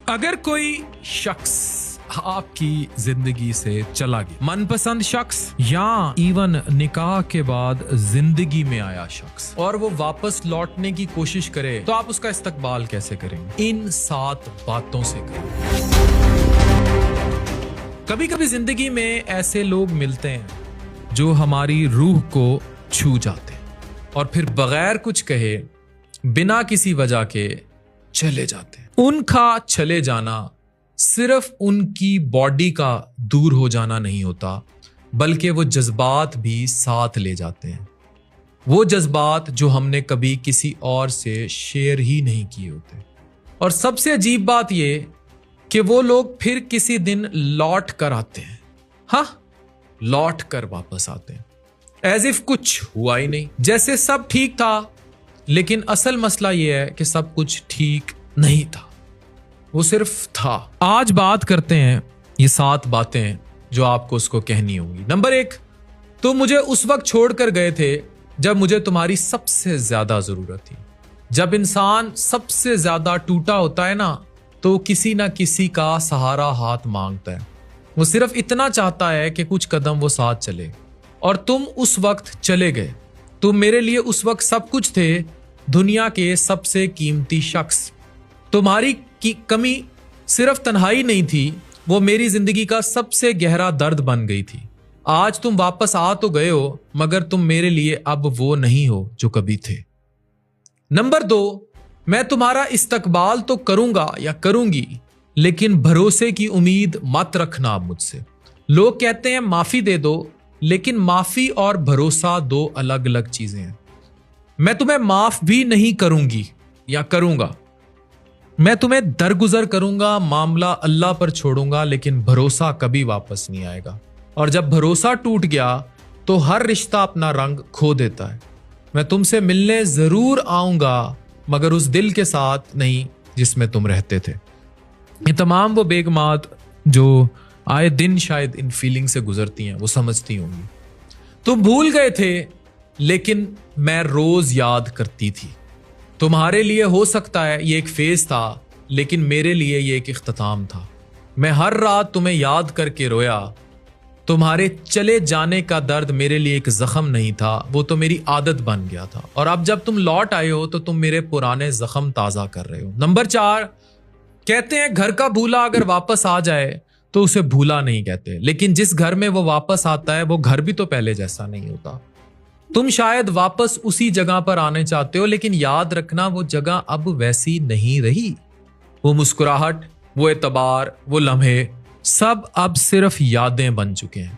अगर कोई शख्स आपकी जिंदगी से चला गया, मनपसंद शख्स या इवन निकाह के बाद जिंदगी में आया शख्स, और वो वापस लौटने की कोशिश करे, तो आप उसका इस्तकबाल कैसे करेंगे? इन 7 बातों से करें। कभी कभी जिंदगी में ऐसे लोग मिलते हैं जो हमारी रूह को छू जाते हैं और फिर बगैर कुछ कहे, बिना किसी वजह के चले जाते हैं। उनका चले जाना सिर्फ उनकी बॉडी का दूर हो जाना नहीं होता, बल्कि वो जज्बात भी साथ ले जाते हैं। वो जज्बात जो हमने कभी किसी और से शेयर ही नहीं किए होते। और सबसे अजीब बात ये कि वो लोग फिर किसी दिन लौट कर आते हैं। हाँ, लौट कर वापस आते हैं, एज इफ कुछ हुआ ही नहीं, जैसे सब ठीक था। लेकिन असल मसला यह है कि सब कुछ ठीक नहीं था, वो सिर्फ था। आज बात करते हैं ये 7 बातें जो आपको उसको कहनी होंगी। नंबर 1, तुम मुझे उस वक्त छोड़कर गए थे जब मुझे तुम्हारी सबसे ज्यादा जरूरत थी। जब इंसान सबसे ज्यादा टूटा होता है ना, तो किसी ना किसी का सहारा हाथ मांगता है। वो सिर्फ इतना चाहता है कि कुछ कदम वो साथ चले, और तुम उस वक्त चले गए। तुम मेरे लिए उस वक्त सब कुछ थे, दुनिया के सबसे कीमती शख्स। तुम्हारी की कमी सिर्फ तन्हाई नहीं थी, वो मेरी जिंदगी का सबसे गहरा दर्द बन गई थी। आज तुम वापस आ तो गए हो, मगर तुम मेरे लिए अब वो नहीं हो जो कभी थे। नंबर 2, मैं तुम्हारा इस्तकबाल तो करूंगा या करूंगी, लेकिन भरोसे की उम्मीद मत रखना अब मुझसे। लोग कहते हैं माफी दे दो, लेकिन माफी और भरोसा 2 अलग अलग चीजें हैं। मैं तुम्हें माफ भी नहीं करूंगी या करूंगा। मैं तुम्हें दरगुजर करूंगा, मामला अल्लाह पर छोड़ूंगा, लेकिन भरोसा कभी वापस नहीं आएगा। और जब भरोसा टूट गया तो हर रिश्ता अपना रंग खो देता है। मैं तुमसे मिलने जरूर आऊंगा, मगर उस दिल के साथ नहीं जिसमें तुम रहते थे। ये तमाम वो बेगमात जो आए दिन शायद इन फीलिंग से गुजरती हैं, वो समझती होंगी। तुम भूल गए थे, लेकिन मैं रोज याद करती थी। तुम्हारे लिए हो सकता है ये एक फेज था, लेकिन मेरे लिए ये एक इख्तिताम था। मैं हर रात तुम्हें याद करके रोया। तुम्हारे चले जाने का दर्द मेरे लिए एक जख्म नहीं था, वो तो मेरी आदत बन गया था। और अब जब तुम लौट आए हो तो तुम मेरे पुराने जख्म ताजा कर रहे हो। नंबर 4, कहते हैं घर का भूला अगर वापस आ जाए तो उसे भूला नहीं कहते, लेकिन जिस घर में वो वापस आता है वो घर भी तो पहले जैसा नहीं होता। तुम शायद वापस उसी जगह पर आने चाहते हो, लेकिन याद रखना वो जगह अब वैसी नहीं रही। वो मुस्कुराहट, वो एतबार, वो लम्हे, सब अब सिर्फ यादें बन चुके हैं।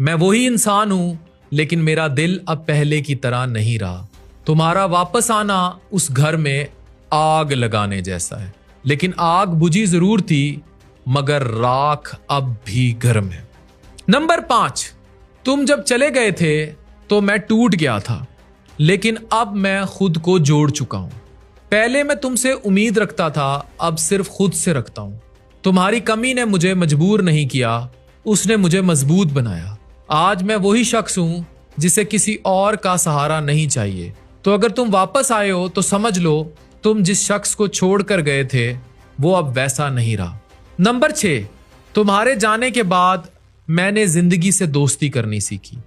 मैं वही इंसान हूं, लेकिन मेरा दिल अब पहले की तरह नहीं रहा। तुम्हारा वापस आना उस घर में आग लगाने जैसा है, लेकिन आग बुझी जरूर थी, मगर राख अब भी गर्म है। नंबर 5, तुम जब चले गए थे तो मैं टूट गया था, लेकिन अब मैं खुद को जोड़ चुका हूं। पहले मैं तुमसे उम्मीद रखता था, अब सिर्फ खुद से रखता हूं। तुम्हारी कमी ने मुझे मजबूर नहीं किया, उसने मुझे मजबूत बनाया। आज मैं वही शख्स हूं जिसे किसी और का सहारा नहीं चाहिए। तो अगर तुम वापस आए हो तो समझ लो, तुम जिस शख्स को छोड़ कर गए थे वो अब वैसा नहीं रहा। नंबर 6, तुम्हारे जाने के बाद मैंने जिंदगी से दोस्ती करनी सीखी।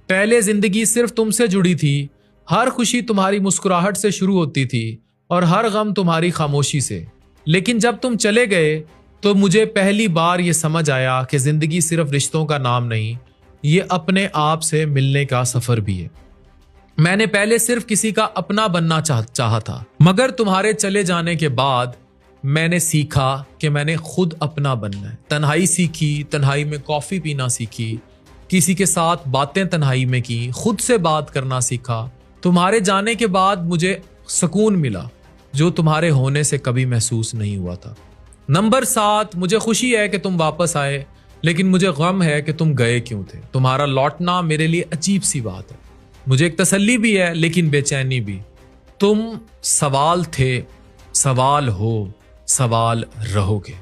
पहले जिंदगी सिर्फ तुमसे जुड़ी थी। हर खुशी तुम्हारी मुस्कुराहट से शुरू होती थी और हर गम तुम्हारी खामोशी से। लेकिन जब तुम चले गए तो मुझे पहली बार यह समझ आया कि जिंदगी सिर्फ रिश्तों का नाम नहीं, ये अपने आप से मिलने का सफर भी है। मैंने पहले सिर्फ किसी का अपना बनना चाहा था, मगर तुम्हारे चले जाने के बाद मैंने सीखा कि मैंने खुद अपना बनना है। तन्हाई सीखी, तन्हाई में कॉफी पीना सीखी, किसी के साथ बातें तन्हाई में की, खुद से बात करना सीखा। तुम्हारे जाने के बाद मुझे सुकून मिला जो तुम्हारे होने से कभी महसूस नहीं हुआ था। नंबर 7, मुझे खुशी है कि तुम वापस आए, लेकिन मुझे गम है कि तुम गए क्यों थे। तुम्हारा लौटना मेरे लिए अजीब सी बात है। मुझे एक तसल्ली भी है, लेकिन बेचैनी भी। तुम सवाल थे, सवाल हो, सवाल रहोगे।